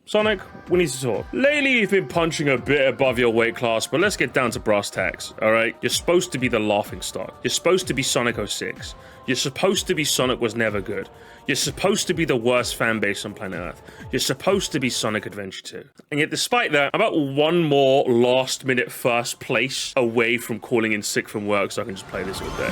Sonic, we need to talk. Lately, you've been punching a bit above your weight class, but let's get down to brass tacks, alright? You're supposed to be the laughingstock. You're supposed to be Sonic 06. You're supposed to be Sonic was never good. You're supposed to be the worst fan base on planet Earth. You're supposed to be Sonic Adventure 2. And yet, despite that, I'm about one more last-minute first place away from calling in sick from work so I can just play this all day.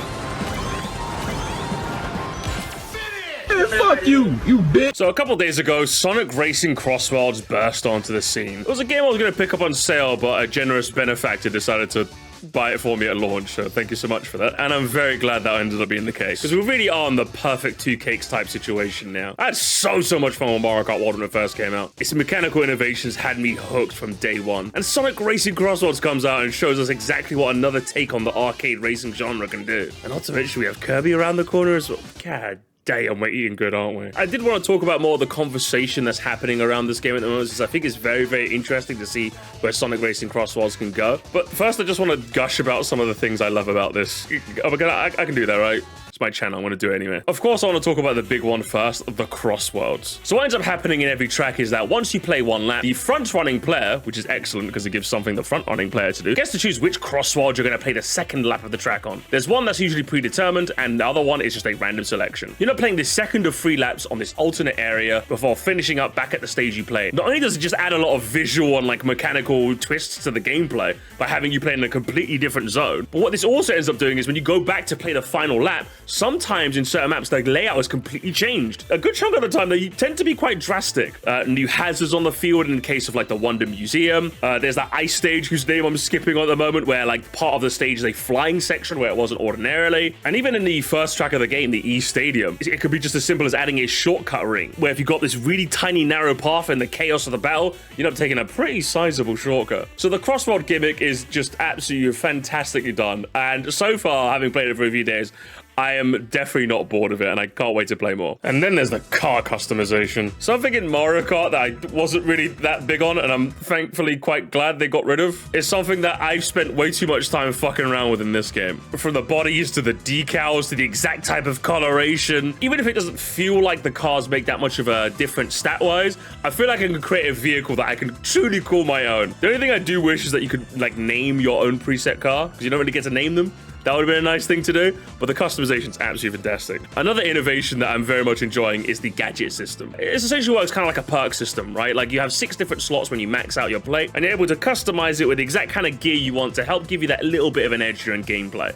Fuck you, you bitch. So a couple days ago, Sonic Racing Crossworlds burst onto the scene. It was a game I was going to pick up on sale, but a generous benefactor decided to buy it for me at launch, so thank you so much for that. And I'm very glad that ended up being the case, because we really are in the perfect two cakes type situation now. I had so much fun with Mario Kart World when it first came out. Its mechanical innovations had me hooked from day one. And Sonic Racing Crossworlds comes out and shows us exactly what another take on the arcade racing genre can do. And not to mention we have Kirby around the corner as well. God damn, we're eating good, aren't we? I did want to talk about more of the conversation that's happening around this game at the moment, because I think it's very, very interesting to see where Sonic Racing Crossworlds can go. But first, I just want to gush about some of the things I love about this. I can do that, right? It's my channel, I'm going to do it anyway. Of course, I want to talk about the big one first, the Crossworlds. So what ends up happening in every track is that once you play one lap, the front-running player, which is excellent because it gives something the front-running player to do, gets to choose which Crossworld you're going to play the second lap of the track on. There's one that's usually predetermined, and the other one is just a random selection. You're not playing the second of 3 laps on this alternate area before finishing up back at the stage you played. Not only does it just add a lot of visual and like mechanical twists to the gameplay by having you play in a completely different zone, but what this also ends up doing is when you go back to play the final lap, sometimes in certain maps, the layout has completely changed. A good chunk of the time, they tend to be quite drastic. New hazards on the field in the case of like the Wonder Museum. There's that ice stage whose name I'm skipping at the moment, where like part of the stage is a flying section where it wasn't ordinarily. And even in the first track of the game, the E Stadium, it could be just as simple as adding a shortcut ring, where if you've got this really tiny narrow path in the chaos of the battle, you end up taking a pretty sizable shortcut. So the Crossworld gimmick is just absolutely fantastically done. And so far, having played it for a few days, I am definitely not bored of it, and I can't wait to play more. And then there's the car customization. Something in Mario Kart that I wasn't really that big on, and I'm thankfully quite glad they got rid of, is something that I've spent way too much time fucking around with in this game. From the bodies to the decals to the exact type of coloration. Even if it doesn't feel like the cars make that much of a difference stat-wise, I feel like I can create a vehicle that I can truly call my own. The only thing I do wish is that you could like name your own preset car, because you don't really get to name them. That would have been a nice thing to do, but the customization's absolutely fantastic. Another innovation that I'm very much enjoying is the gadget system. It's essentially works kind of like a perk system, right? Like you have 6 different slots when you max out your plate, and you're able to customize it with the exact kind of gear you want to help give you that little bit of an edge during gameplay.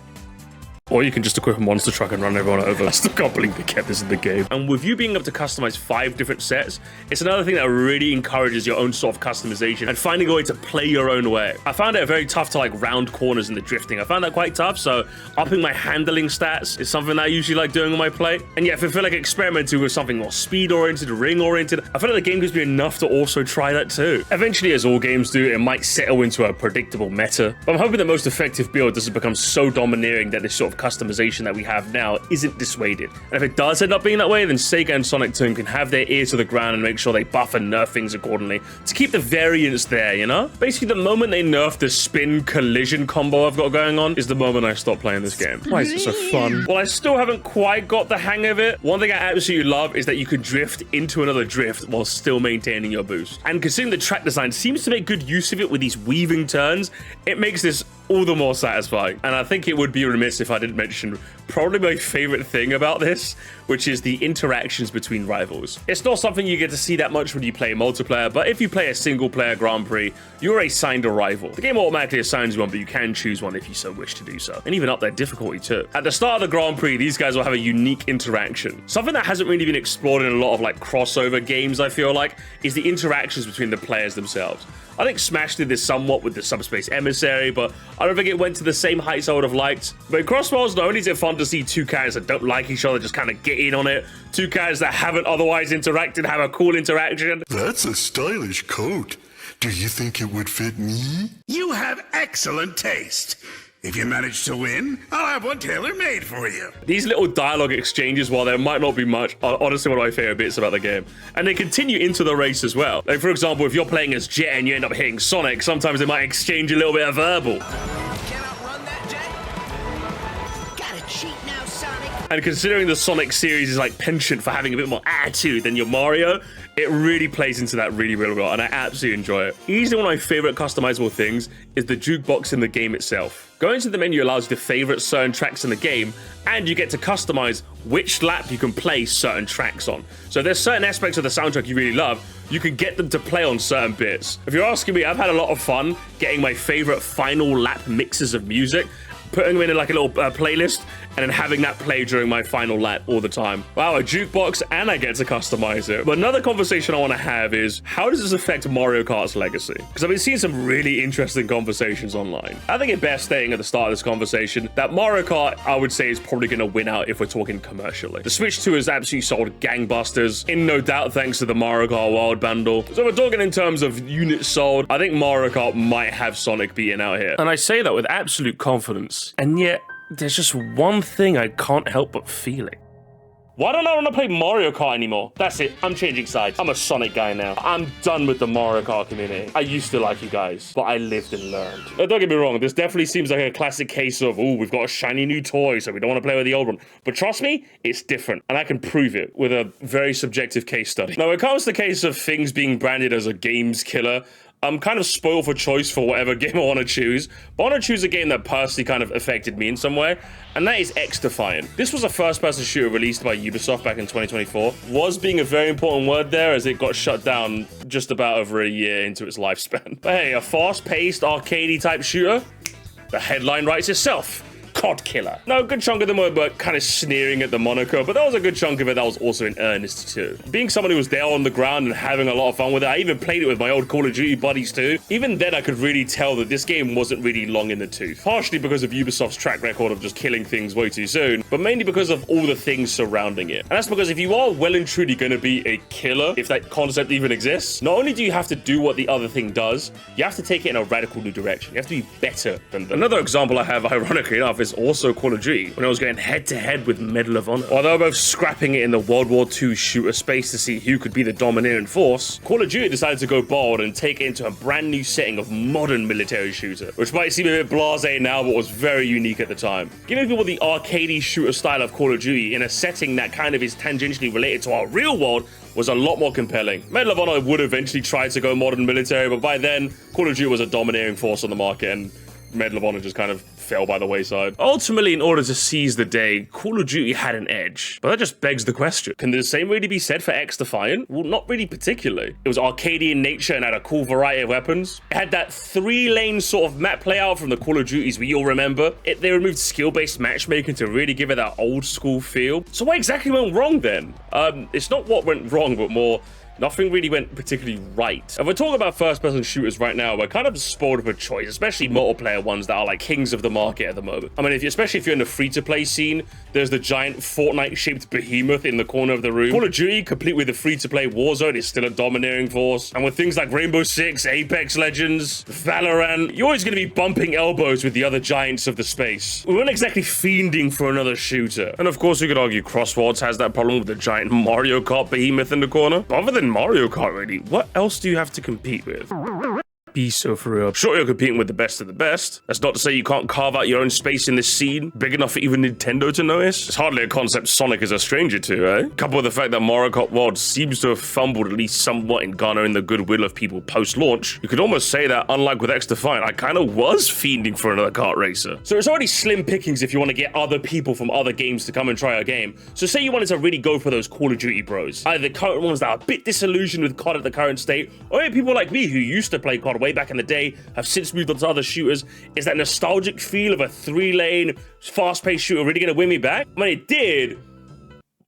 Or you can just equip a monster truck and run everyone over. I still can't believe they kept this in the game. And with you being able to customize 5 different sets, it's another thing that really encourages your own sort of customization and finding a way to play your own way. I found it very tough to like round corners in the drifting. I found that quite tough, so upping my handling stats is something that I usually like doing on my plate. And yeah, if I feel like experimenting with something more speed-oriented, ring-oriented, I feel like the game gives me enough to also try that too. Eventually, as all games do, it might settle into a predictable meta, but I'm hoping the most effective build doesn't become so domineering that this sort of customization that we have now isn't dissuaded. And if it does end up being that way, then Sega and Sonic Team can have their ear to the ground and make sure they buff and nerf things accordingly to keep the variance there, you know? Basically, the moment they nerf the spin collision combo I've got going on is the moment I stop playing this game. Why is it so fun? Well, I still haven't quite got the hang of it. One thing I absolutely love is that you can drift into another drift while still maintaining your boost. And considering the track design seems to make good use of it with these weaving turns, it makes this all the more satisfying. And I think it would be remiss if I didn't mention probably my favorite thing about this, which is the interactions between rivals. It's not something you get to see that much when you play multiplayer, but if you play a single player Grand Prix, you're assigned a rival. The game automatically assigns you one, but you can choose one if you so wish to do so, and even up their difficulty too. At the start of the Grand Prix, these guys will have a unique interaction. Something that hasn't really been explored in a lot of like crossover games, I feel like, is the interactions between the players themselves. I think Smash did this somewhat with the Subspace Emissary, but I don't think it went to the same heights I would have liked. But in Crossworlds, not only is it fun to see 2 characters that don't like each other just kind of get in on it, 2 characters that haven't otherwise interacted have a cool interaction. That's a stylish coat. Do you think it would fit me? You have excellent taste. If you manage to win, I'll have one tailor-made for you. These little dialogue exchanges, while there might not be much, are honestly one of my favorite bits about the game. And they continue into the race as well. Like, for example, if you're playing as Jet and you end up hitting Sonic, sometimes they might exchange a little bit of verbal. Can't outrun that, Jet? Gotta cheat now, Sonic. And considering the Sonic series is like penchant for having a bit more attitude than your Mario, it really plays into that really, really well, and I absolutely enjoy it. Easily one of my favorite customizable things is the jukebox in the game itself. Going to the menu allows you to favorite certain tracks in the game, and you get to customize which lap you can play certain tracks on. So if there's certain aspects of the soundtrack you really love, you can get them to play on certain bits. If you're asking me, I've had a lot of fun getting my favorite final lap mixes of music, putting them in like a little playlist, and then having that play during my final lap all the time. Wow, a jukebox, and I get to customize it. But another conversation I want to have is, how does this affect Mario Kart's legacy? Because I've been seeing some really interesting conversations online. I think it best saying at the start of this conversation that Mario Kart, I would say, is probably going to win out if we're talking commercially. The Switch 2 has absolutely sold gangbusters, in no doubt thanks to the Mario Kart World Bundle. So we're talking in terms of units sold, I think Mario Kart might have Sonic beaten out here. And I say that with absolute confidence. And yet, there's just one thing I can't help but feeling. Why don't I want to play Mario Kart anymore? That's it, I'm changing sides. I'm a Sonic guy now. I'm done with the Mario Kart community. I used to like you guys, but I lived and learned. Now, don't get me wrong, this definitely seems like a classic case of, oh, we've got a shiny new toy, so we don't want to play with the old one. But trust me, it's different, and I can prove it with a very subjective case study. Now, when it comes to the case of things being branded as a games killer, I'm kind of spoiled for choice for whatever game I want to choose, but I want to choose a game that personally kind of affected me in some way, and that is XDefiant. This was a first-person shooter released by Ubisoft back in 2024. Was being a very important word there, as it got shut down just about over a year into its lifespan. But hey, a fast-paced, arcadey type shooter? The headline writes itself. COD killer. Now, a good chunk of them were kind of sneering at the moniker, but there was a good chunk of it that was also in earnest too. Being someone who was there on the ground and having a lot of fun with it, I even played it with my old Call of Duty buddies too. Even then, I could really tell that this game wasn't really long in the tooth. Partially because of Ubisoft's track record of just killing things way too soon, but mainly because of all the things surrounding it. And that's because if you are well and truly going to be a killer, if that concept even exists, not only do you have to do what the other thing does, you have to take it in a radical new direction. You have to be better than them. Another example I have, ironically enough, is also Call of Duty, when I was going head-to-head with Medal of Honor. While they were both scrapping it in the World War II shooter space to see who could be the domineering force, Call of Duty decided to go bold and take it into a brand new setting of modern military shooter, which might seem a bit blasé now, but was very unique at the time. Giving people the arcadey shooter style of Call of Duty in a setting that kind of is tangentially related to our real world was a lot more compelling. Medal of Honor would eventually try to go modern military, but by then, Call of Duty was a domineering force on the market, and Medal of Honor just kind of fell by the wayside. Ultimately, in order to seize the day, Call of Duty had an edge. But that just begs the question, can the same really be said for XDefiant? Well, not really particularly. It was arcadey in nature and had a cool variety of weapons. It had that 3-lane sort of map layout from the Call of Duties we all remember. They removed skill-based matchmaking to really give it that old school feel. So what exactly went wrong then? It's not what went wrong, but more, nothing really went particularly right. If we're talking about first-person shooters right now, we're kind of spoiled for choice, especially multiplayer ones that are like kings of the market at the moment. I mean, especially if you're in the free-to-play scene, there's the giant Fortnite-shaped behemoth in the corner of the room. Call of Duty, complete with the free-to-play Warzone, is still a domineering force. And with things like Rainbow Six, Apex Legends, Valorant, you're always going to be bumping elbows with the other giants of the space. We weren't exactly fiending for another shooter. And of course, we could argue Crossworlds has that problem with the giant Mario Kart behemoth in the corner. But other than Mario Kart, really, what else do you have to compete with? Be so for real. Sure, you're competing with the best of the best. That's not to say you can't carve out your own space in this scene, big enough for even Nintendo to notice. It's hardly a concept Sonic is a stranger to, eh? Coupled with the fact that Mario Kart World seems to have fumbled at least somewhat in garnering the goodwill of people post-launch, you could almost say that, unlike with XDefiant, I kind of was fiending for another kart racer. So it's already slim pickings if you want to get other people from other games to come and try our game. So say you wanted to really go for those Call of Duty bros, either the current ones that are a bit disillusioned with COD at the current state, or people like me who used to play COD way back in the day, have since moved on to other shooters. Is that nostalgic feel of a 3-lane, fast-paced shooter really going to win me back? I mean, it did,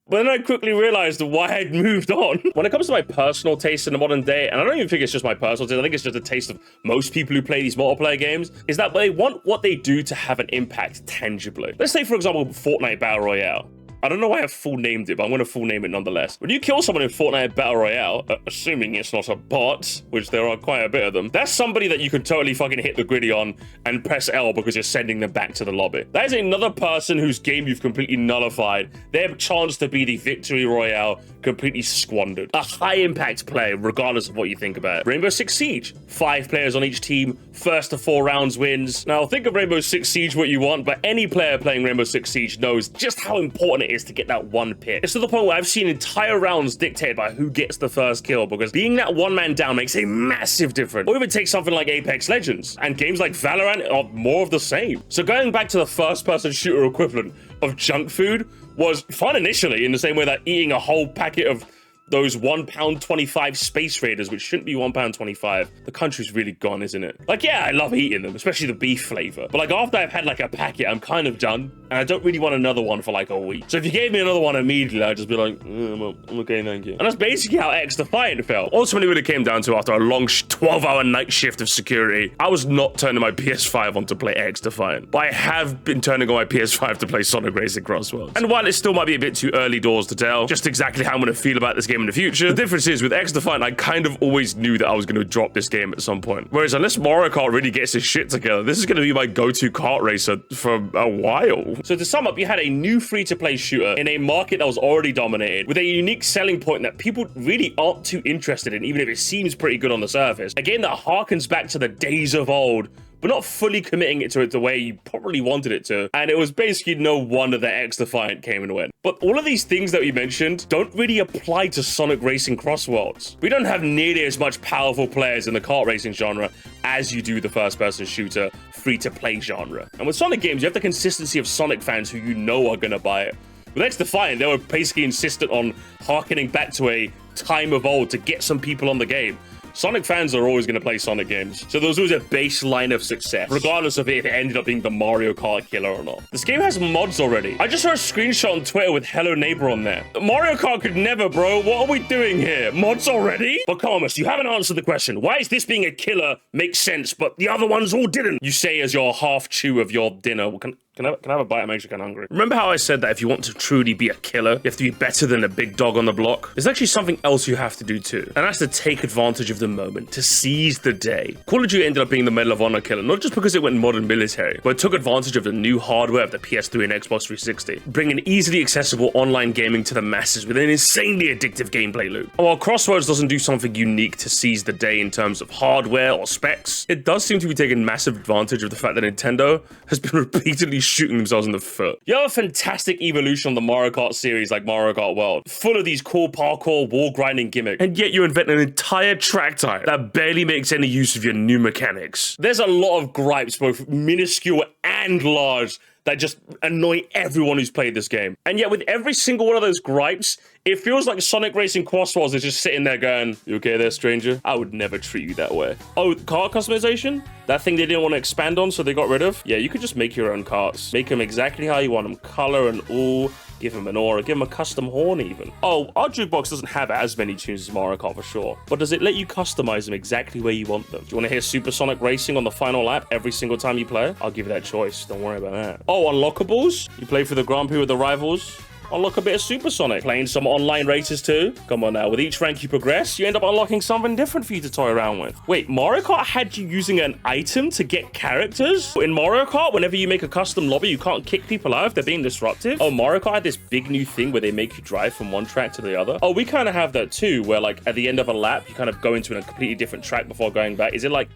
but then I quickly realized why I'd moved on. When it comes to my personal taste in the modern day, and I don't even think it's just my personal taste, I think it's just a taste of most people who play these multiplayer games, is that they want what they do to have an impact tangibly. Let's say, for example, Fortnite Battle Royale. I don't know why I've full named it, but I'm going to full name it nonetheless. When you kill someone in Fortnite Battle Royale, assuming it's not a bot, which there are quite a bit of them, that's somebody that you can totally fucking hit the griddy on and press L because you're sending them back to the lobby. That is another person whose game you've completely nullified. Their chance to be the victory royale completely squandered. A high-impact play, regardless of what you think about it. Rainbow Six Siege. 5 players on each team, first to 4 rounds wins. Now, think of Rainbow Six Siege what you want, but any player playing Rainbow Six Siege knows just how important it is to get that one pick. It's to the point where I've seen entire rounds dictated by who gets the first kill, because being that one man down makes a massive difference. Or even take something like Apex Legends, and games like Valorant are more of the same. So going back to the first-person shooter equivalent of junk food was fun initially, in the same way that eating a whole packet of those £1.25 Space Raiders, which shouldn't be £1.25. The country's really gone, isn't it? Like, yeah, I love eating them, especially the beef flavor. But like, after I've had like a packet, I'm kind of done, and I don't really want another one for like a week. So if you gave me another one immediately, I'd just be like, I'm okay, thank you. And that's basically how XDefiant felt. Ultimately, what it came down to, after a long 12-hour night shift of security, I was not turning my PS5 on to play XDefiant. But I have been turning on my PS5 to play Sonic Racing Crossworlds. And while it still might be a bit too early doors to tell just exactly how I'm going to feel about this game in the future, the difference is with XDefiant, I kind of always knew that I was going to drop this game at some point. Whereas unless Mario Kart really gets his shit together, this is going to be my go-to kart racer for a while. So to sum up, you had a new free-to-play shooter in a market that was already dominated, with a unique selling point that people really aren't too interested in, even if it seems pretty good on the surface. A game that harkens back to the days of old, but not fully committing it to it the way you probably wanted it to. And it was basically no wonder that XDefiant came and went. But all of these things that we mentioned don't really apply to Sonic Racing Crossworlds. We don't have nearly as much powerful players in the kart racing genre as you do the first-person shooter free-to-play genre. And with Sonic games, you have the consistency of Sonic fans who you know are gonna buy it. With XDefiant, they were basically insistent on harkening back to a time of old to get some people on the game. Sonic fans are always going to play Sonic games, so there was always a baseline of success, regardless of if it ended up being the Mario Kart killer or not. This game has mods already. I just saw a screenshot on Twitter with Hello Neighbor on there. Mario Kart could never, bro. What are we doing here? Mods already? But Thomas, you haven't answered the question. Why is this being a killer makes sense, but the other ones all didn't? You say as your half chew of your dinner. Can I have a bite? It makes you kind of hungry. Remember how I said that if you want to truly be a killer, you have to be better than a big dog on the block? There's actually something else you have to do too, and that's to take advantage of the moment, to seize the day. Call of Duty ended up being the Medal of Honor killer, not just because it went modern military, but it took advantage of the new hardware of the PS3 and Xbox 360, bringing easily accessible online gaming to the masses with an insanely addictive gameplay loop. And while Crossworlds doesn't do something unique to seize the day in terms of hardware or specs, it does seem to be taking massive advantage of the fact that Nintendo has been repeatedly shooting themselves in the foot. You have a fantastic evolution of the Mario Kart series like Mario Kart World, full of these cool parkour, wall grinding gimmicks, and yet you invent an entire track type that barely makes any use of your new mechanics. There's a lot of gripes, both minuscule and large, that just annoy everyone who's played this game. And yet with every single one of those gripes, it feels like Sonic Racing Crossworlds is just sitting there going, you okay there, stranger? I would never treat you that way. Oh, car customization? That thing they didn't want to expand on, so they got rid of? Yeah, you could just make your own carts. Make them exactly how you want them. Color and all. Give him an aura, give him a custom horn even. Oh, our jukebox doesn't have as many tunes as Mario Kart for sure, but does it let you customize them exactly where you want them? Do you want to hear Supersonic Racing on the final lap every single time you play? I'll give you that choice, don't worry about that. Oh, unlockables? You play for the Grand Prix with the rivals? Unlock a bit of Supersonic. Playing some online races too? Come on now, with each rank you progress, you end up unlocking something different for you to toy around with. Wait, Mario Kart had you using an item to get characters? In Mario Kart, whenever you make a custom lobby, you can't kick people out if they're being disruptive? Oh, Mario Kart had this big new thing where they make you drive from one track to the other. Oh, we kind of have that too, where like at the end of a lap, you kind of go into a completely different track before going back. Is it like,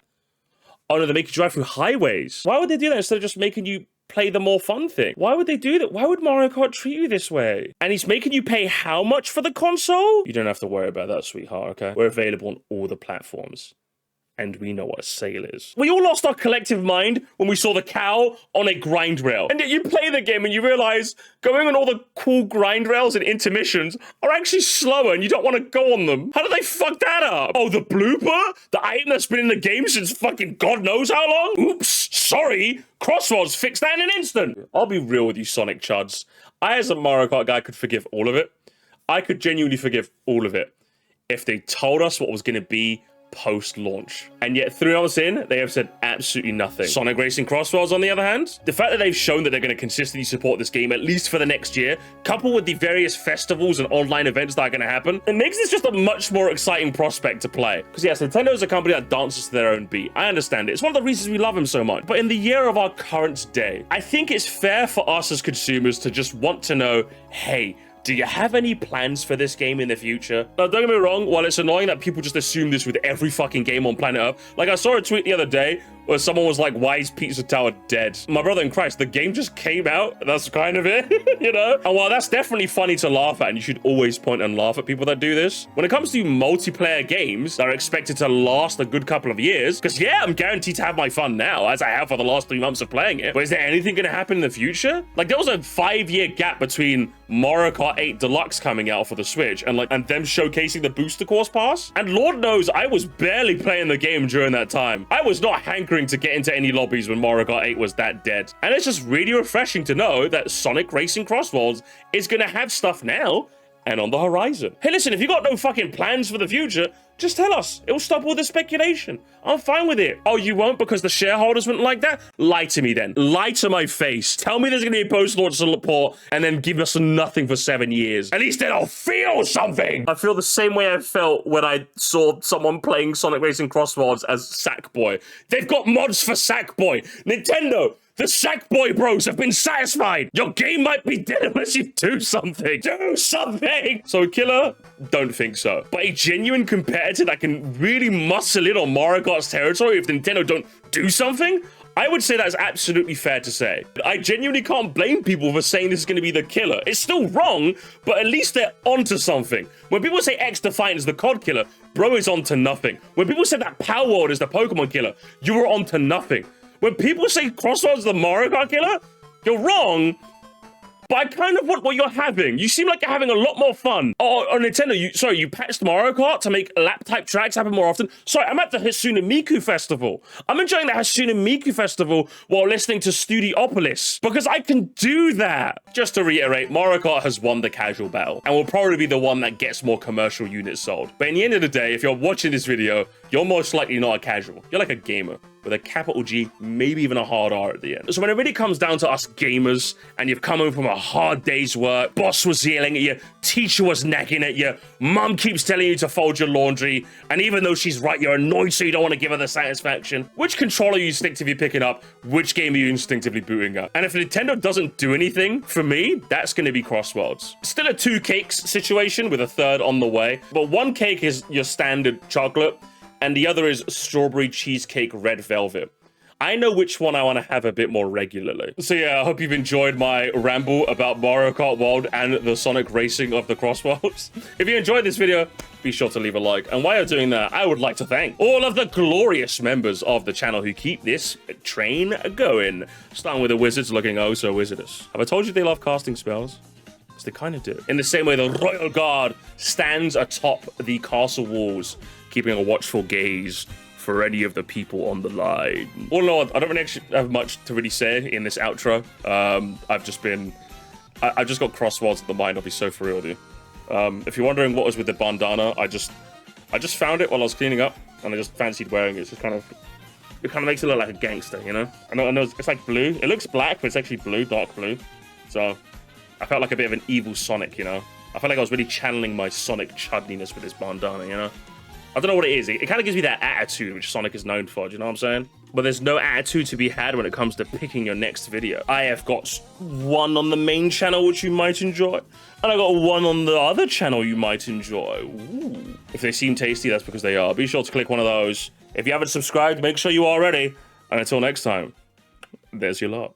oh no, they make you drive through highways? Why would they do that instead of just making you play the more fun thing? Why would they do that? Why would Mario Kart treat you this way? And he's making you pay how much for the console? You don't have to worry about that, sweetheart, okay? We're available on all the platforms. And we know what a sale is. We all lost our collective mind when we saw the cow on a grind rail. And yet you play the game and you realize going on all the cool grind rails and intermissions are actually slower and you don't want to go on them. How did they fuck that up? Oh, the blooper? The item that's been in the game since fucking God knows how long? Oops, sorry. Crossworlds fixed that in an instant. I'll be real with you, Sonic Chuds. I, as a Mario Kart guy, could forgive all of it. I could genuinely forgive all of it if they told us what was going to be post-launch. And yet 3 months in, they have said absolutely nothing. Sonic Racing Crossworlds, on the other hand, the fact that they've shown that they're going to consistently support this game, at least for the next year, coupled with the various festivals and online events that are going to happen, it makes this just a much more exciting prospect to play. Because yes, Nintendo is a company that dances to their own beat. I understand it. It's one of the reasons we love them so much. But in the year of our current day, I think it's fair for us as consumers to just want to know, hey, do you have any plans for this game in the future? Now, don't get me wrong, while it's annoying that people just assume this with every fucking game on planet Earth, like I saw a tweet the other day where someone was like, why is Pizza Tower dead? My brother in Christ, the game just came out. That's kind of it, you know? And while that's definitely funny to laugh at, and you should always point and laugh at people that do this, when it comes to multiplayer games that are expected to last a good couple of years, because yeah, I'm guaranteed to have my fun now, as I have for the last 3 months of playing it, but is there anything gonna happen in the future? Like, there was a 5-year gap between Mario Kart 8 Deluxe coming out for the Switch and them showcasing the booster course pass, and Lord knows I was barely playing the game during that time. I was not hankering to get into any lobbies when Mario Kart 8 was that dead, and it's just really refreshing to know that Sonic Racing Crossworlds is gonna have stuff now and on the horizon. Hey, listen, if you got no fucking plans for the future, just tell us. It will stop all the speculation. I'm fine with it. Oh, you won't because the shareholders wouldn't like that? Lie to me then. Lie to my face. Tell me there's going to be a post-launch support and then give us nothing for 7 years. At least then I'll feel something. I feel the same way I felt when I saw someone playing Sonic Racing Crossworlds as Sackboy. They've got mods for Sackboy. Nintendo, the Sackboy bros have been satisfied. Your game might be dead unless you do something. Do something! So, Killer, don't think so. But a genuine competitor that can really muscle in on Mario Kart's territory if Nintendo don't do something? I would say that's absolutely fair to say. I genuinely can't blame people for saying this is going to be the killer. It's still wrong, but at least they're onto something. When people say X-Defiant is the COD killer, bro is onto nothing. When people say that Power World is the Pokemon killer, you are onto nothing. When people say Crossworlds is the Mario Kart killer, you're wrong, but I kind of want what you're having. You seem like you're having a lot more fun. Oh, Nintendo, you patched Mario Kart to make lap-type tracks happen more often? Sorry, I'm at the Hatsune Miku Festival. I'm enjoying the Hatsune Miku Festival while listening to Studiopolis, because I can do that. Just to reiterate, Mario Kart has won the casual battle, and will probably be the one that gets more commercial units sold. But in the end of the day, if you're watching this video, you're most likely not a casual. You're like a gamer, with a capital G, maybe even a hard R at the end. So when it really comes down to us gamers, and you've come home from a hard day's work, boss was yelling at you, teacher was nagging at you, mum keeps telling you to fold your laundry, and even though she's right, you're annoyed so you don't want to give her the satisfaction. Which controller are you instinctively picking up? Which game are you instinctively booting up? And if Nintendo doesn't do anything, for me, that's going to be Crossworlds. Still a 2 cakes situation with a third on the way, but 1 cake is your standard chocolate, and the other is strawberry cheesecake red velvet. I know which one I want to have a bit more regularly. So yeah, I hope you've enjoyed my ramble about Mario Kart World and the Sonic Racing of the Crossworlds. If you enjoyed this video, be sure to leave a like. And while you're doing that, I would like to thank all of the glorious members of the channel who keep this train going. Starting with the wizards looking oh so wizardous. Have I told you they love casting spells? Because they kind of do. In the same way the Royal Guard stands atop the castle walls, keeping a watchful gaze for any of the people on the line. All in all, I don't really actually have much to really say in this outro. I've just got Crossworlds in the mind, I'll be so for real with you. If you're wondering what was with the bandana, I just found it while I was cleaning up, and I just fancied wearing it. It kind of makes it look like a gangster, you know? I know it's like blue. It looks black, but it's actually blue, dark blue. So I felt like a bit of an evil Sonic, you know? I felt like I was really channeling my Sonic chudniness with this bandana, you know? I don't know what it is. It kind of gives me that attitude which Sonic is known for, do you know what I'm saying? But there's no attitude to be had when it comes to picking your next video. I have got 1 on the main channel which you might enjoy, and I got 1 on the other channel you might enjoy. Ooh. If they seem tasty, that's because they are. Be sure to click one of those. If you haven't subscribed, make sure you are already. And until next time, there's your lot.